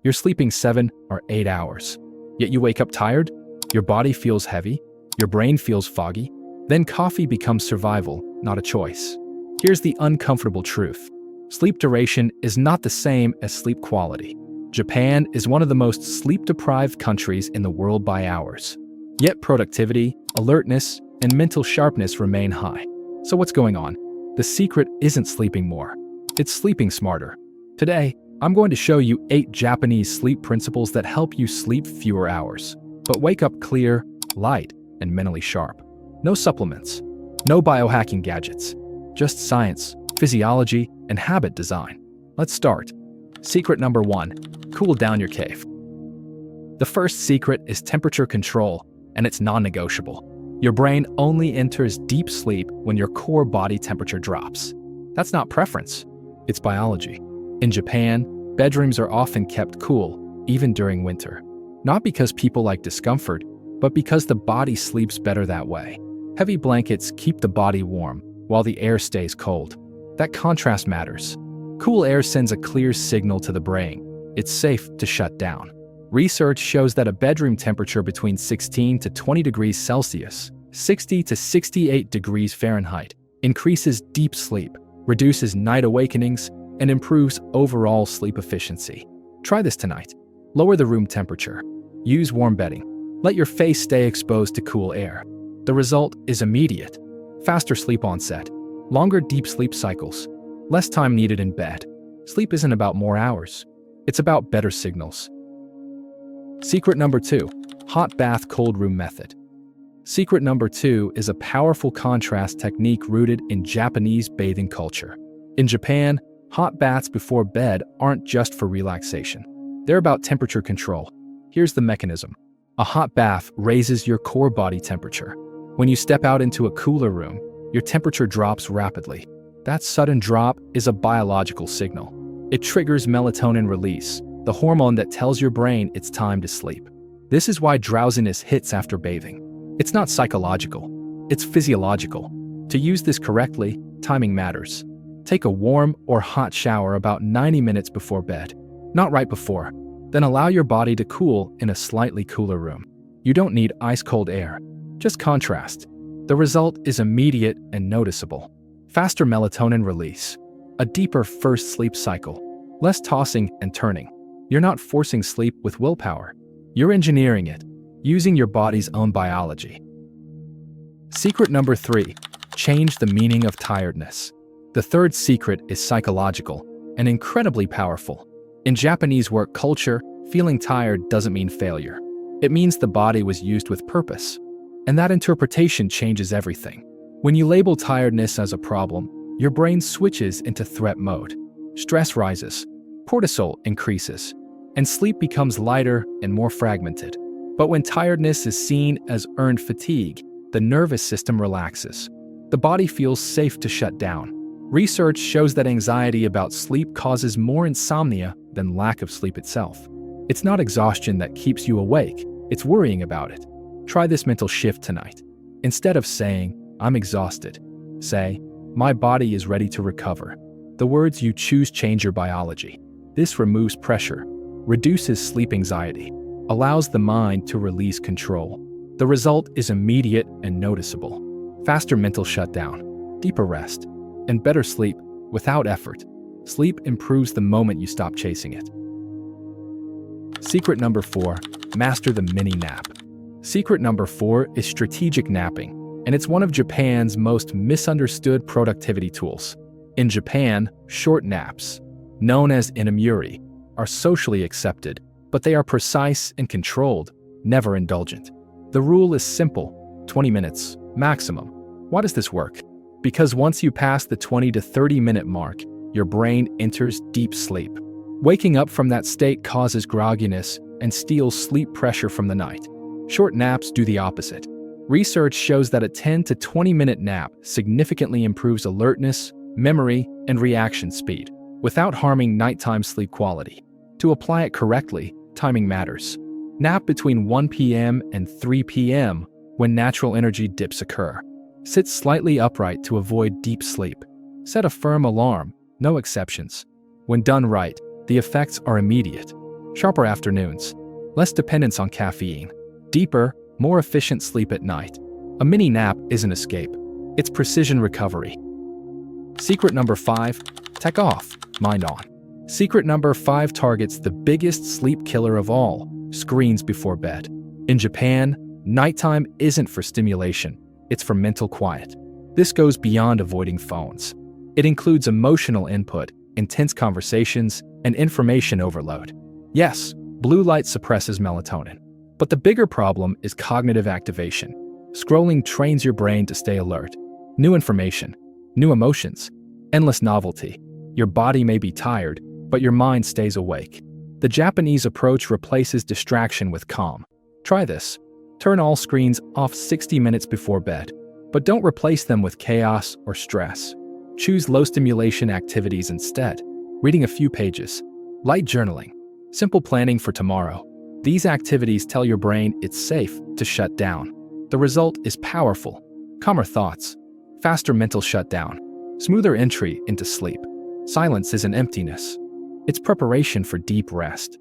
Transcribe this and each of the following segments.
You're sleeping 7 or 8 hours. Yet you wake up tired, your body feels heavy, your brain feels foggy. Then coffee becomes survival, not a choice. Here's the uncomfortable truth. Sleep duration is not the same as sleep quality. Japan is one of the most sleep-deprived countries in the world by hours. Yet productivity, alertness, and mental sharpness remain high. So what's going on? The secret isn't sleeping more. It's sleeping smarter. Today, I'm going to show you 8 Japanese sleep principles that help you sleep fewer hours, but wake up clear, light, and mentally sharp. No supplements, no biohacking gadgets, just science, physiology, and habit design. Let's start. Secret number 1, cool down your cave. The first secret is temperature control, and it's non-negotiable. Your brain only enters deep sleep when your core body temperature drops. That's not preference, it's biology. In Japan, bedrooms are often kept cool, even during winter. Not because people like discomfort, but because the body sleeps better that way. Heavy blankets keep the body warm, while the air stays cold. That contrast matters. Cool air sends a clear signal to the brain. It's safe to shut down. Research shows that a bedroom temperature between 16 to 20 degrees Celsius, 60 to 68 degrees Fahrenheit, increases deep sleep, reduces night awakenings, and improves overall sleep efficiency. Try this tonight. Lower the room temperature. Use warm bedding. Let your face stay exposed to cool air. The result is immediate. Faster sleep onset, longer deep sleep cycles, less time needed in bed. Sleep isn't about more hours. It's about better signals. Secret number 2, hot bath cold room method. Secret number 2 is a powerful contrast technique rooted in Japanese bathing culture. In Japan, hot baths before bed aren't just for relaxation. They're about temperature control. Here's the mechanism. A hot bath raises your core body temperature. When you step out into a cooler room, your temperature drops rapidly. That sudden drop is a biological signal. It triggers melatonin release, the hormone that tells your brain it's time to sleep. This is why drowsiness hits after bathing. It's not psychological, it's physiological. To use this correctly, timing matters. Take a warm or hot shower about 90 minutes before bed, not right before. Then allow your body to cool in a slightly cooler room. You don't need ice-cold air, just contrast. The result is immediate and noticeable. Faster melatonin release, a deeper first sleep cycle, less tossing and turning. You're not forcing sleep with willpower. You're engineering it, using your body's own biology. Secret number 3, change the meaning of tiredness. The third secret is psychological and incredibly powerful. In Japanese work culture, feeling tired doesn't mean failure. It means the body was used with purpose. And that interpretation changes everything. When you label tiredness as a problem, your brain switches into threat mode. Stress rises, cortisol increases, and sleep becomes lighter and more fragmented. But when tiredness is seen as earned fatigue, the nervous system relaxes. The body feels safe to shut down. Research shows that anxiety about sleep causes more insomnia than lack of sleep itself. It's not exhaustion that keeps you awake, it's worrying about it. Try this mental shift tonight. Instead of saying, "I'm exhausted," say, "My body is ready to recover." The words you choose change your biology. This removes pressure, reduces sleep anxiety, allows the mind to release control. The result is immediate and noticeable. Faster mental shutdown, deeper rest, and better sleep without effort. Sleep improves the moment you stop chasing it. Secret number 4, master the mini nap. Secret number 4 is strategic napping, and it's one of Japan's most misunderstood productivity tools. In Japan, short naps, known as Inemuri, are socially accepted, but they are precise and controlled, never indulgent. The rule is simple, 20 minutes, maximum. Why does this work? Because once you pass the 20 to 30-minute mark, your brain enters deep sleep. Waking up from that state causes grogginess and steals sleep pressure from the night. Short naps do the opposite. Research shows that a 10 to 20-minute nap significantly improves alertness, memory, and reaction speed, without harming nighttime sleep quality. To apply it correctly, timing matters. Nap between 1 p.m. and 3 p.m. when natural energy dips occur. Sit slightly upright to avoid deep sleep. Set a firm alarm, no exceptions. When done right, the effects are immediate. Sharper afternoons. Less dependence on caffeine. Deeper, more efficient sleep at night. A mini nap isn't escape. It's precision recovery. Secret number 5. Tech off, mind on. Secret number 5 targets the biggest sleep killer of all, screens before bed. In Japan, nighttime isn't for stimulation, it's for mental quiet. This goes beyond avoiding phones. It includes emotional input, intense conversations, and information overload. Yes, blue light suppresses melatonin. But the bigger problem is cognitive activation. Scrolling trains your brain to stay alert. New information, new emotions, endless novelty. Your body may be tired, but your mind stays awake. The Japanese approach replaces distraction with calm. Try this. Turn all screens off 60 minutes before bed, but don't replace them with chaos or stress. Choose low-stimulation activities instead. Reading a few pages, light journaling, simple planning for tomorrow. These activities tell your brain it's safe to shut down. The result is powerful. Calmer thoughts, faster mental shutdown, smoother entry into sleep. Silence isn't emptiness. It's preparation for deep rest.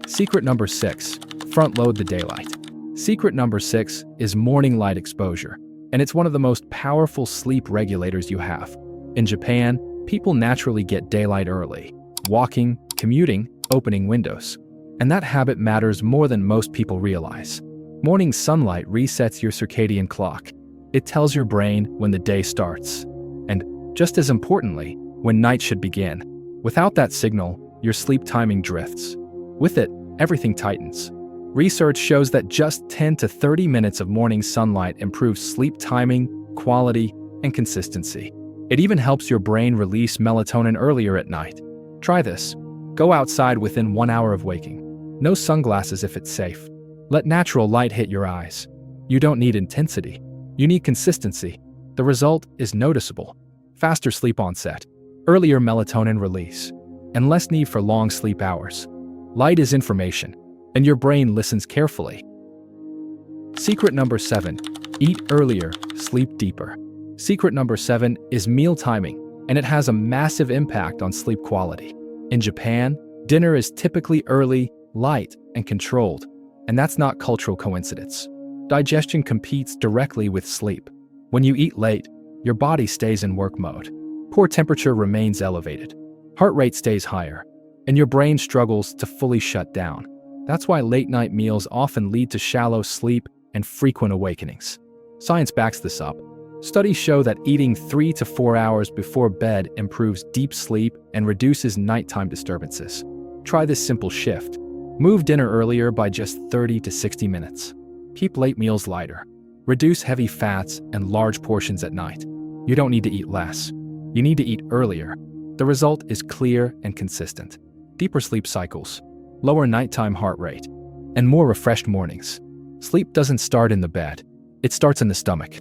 Secret number 6. Front-load the daylight. Secret number 6 is morning light exposure, and it's one of the most powerful sleep regulators you have. In Japan, people naturally get daylight early, walking, commuting, opening windows. And that habit matters more than most people realize. Morning sunlight resets your circadian clock. It tells your brain when the day starts, and, just as importantly, when night should begin. Without that signal, your sleep timing drifts. With it, everything tightens. Research shows that just 10 to 30 minutes of morning sunlight improves sleep timing, quality, and consistency. It even helps your brain release melatonin earlier at night. Try this. Go outside within 1 hour of waking. No sunglasses if it's safe. Let natural light hit your eyes. You don't need intensity. You need consistency. The result is noticeable. Faster sleep onset, earlier melatonin release, and less need for long sleep hours. Light is information, and your brain listens carefully. Secret number 7. Eat earlier, sleep deeper. Secret number 7 is meal timing, and it has a massive impact on sleep quality. In Japan, dinner is typically early, light, and controlled, and that's not cultural coincidence. Digestion competes directly with sleep. When you eat late, your body stays in work mode. Core temperature remains elevated. Heart rate stays higher, and your brain struggles to fully shut down. That's why late-night meals often lead to shallow sleep and frequent awakenings. Science backs this up. Studies show that eating 3 to 4 hours before bed improves deep sleep and reduces nighttime disturbances. Try this simple shift. Move dinner earlier by just 30 to 60 minutes. Keep late meals lighter. Reduce heavy fats and large portions at night. You don't need to eat less. You need to eat earlier. The result is clear and consistent. Deeper sleep cycles, lower nighttime heart rate, and more refreshed mornings. Sleep doesn't start in the bed. It starts in the stomach.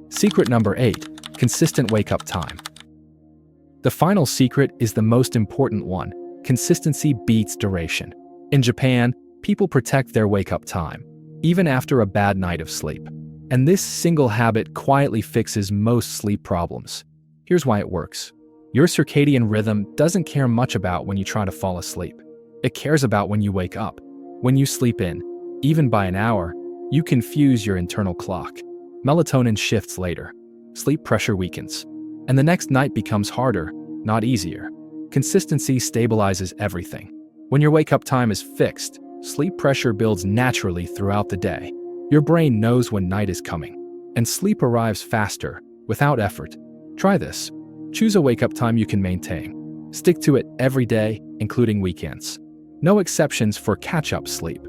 Secret number 8. Consistent wake-up time. The final secret is the most important one. Consistency beats duration. In Japan, people protect their wake-up time, even after a bad night of sleep. And this single habit quietly fixes most sleep problems. Here's why it works. Your circadian rhythm doesn't care much about when you try to fall asleep. It cares about when you wake up. When you sleep in, even by an hour, you confuse your internal clock. Melatonin shifts later. Sleep pressure weakens. And the next night becomes harder, not easier. Consistency stabilizes everything. When your wake-up time is fixed, sleep pressure builds naturally throughout the day. Your brain knows when night is coming, and sleep arrives faster, without effort. Try this. Choose a wake-up time you can maintain. Stick to it every day, including weekends. No exceptions for catch-up sleep.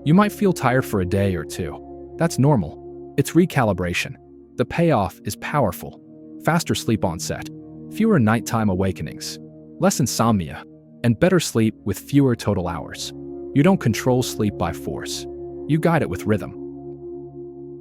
You might feel tired for a day or two. That's normal. It's recalibration. The payoff is powerful. Faster sleep onset, fewer nighttime awakenings, less insomnia, and better sleep with fewer total hours. You don't control sleep by force. You guide it with rhythm.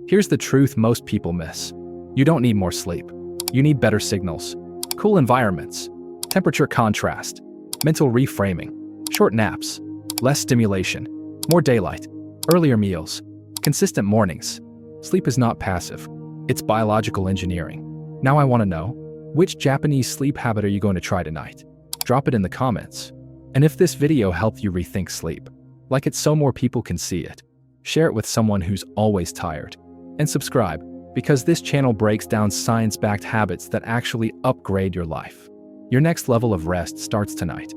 Here's the truth most people miss. You don't need more sleep. You need better signals. Cool environments, temperature contrast, mental reframing, short naps, less stimulation, more daylight, earlier meals, consistent mornings. Sleep is not passive. It's biological engineering. Now I want to know, which Japanese sleep habit are you going to try tonight? Drop it in the comments. And if this video helped you rethink sleep, like it so more people can see it, share it with someone who's always tired. And subscribe, because this channel breaks down science-backed habits that actually upgrade your life. Your next level of rest starts tonight.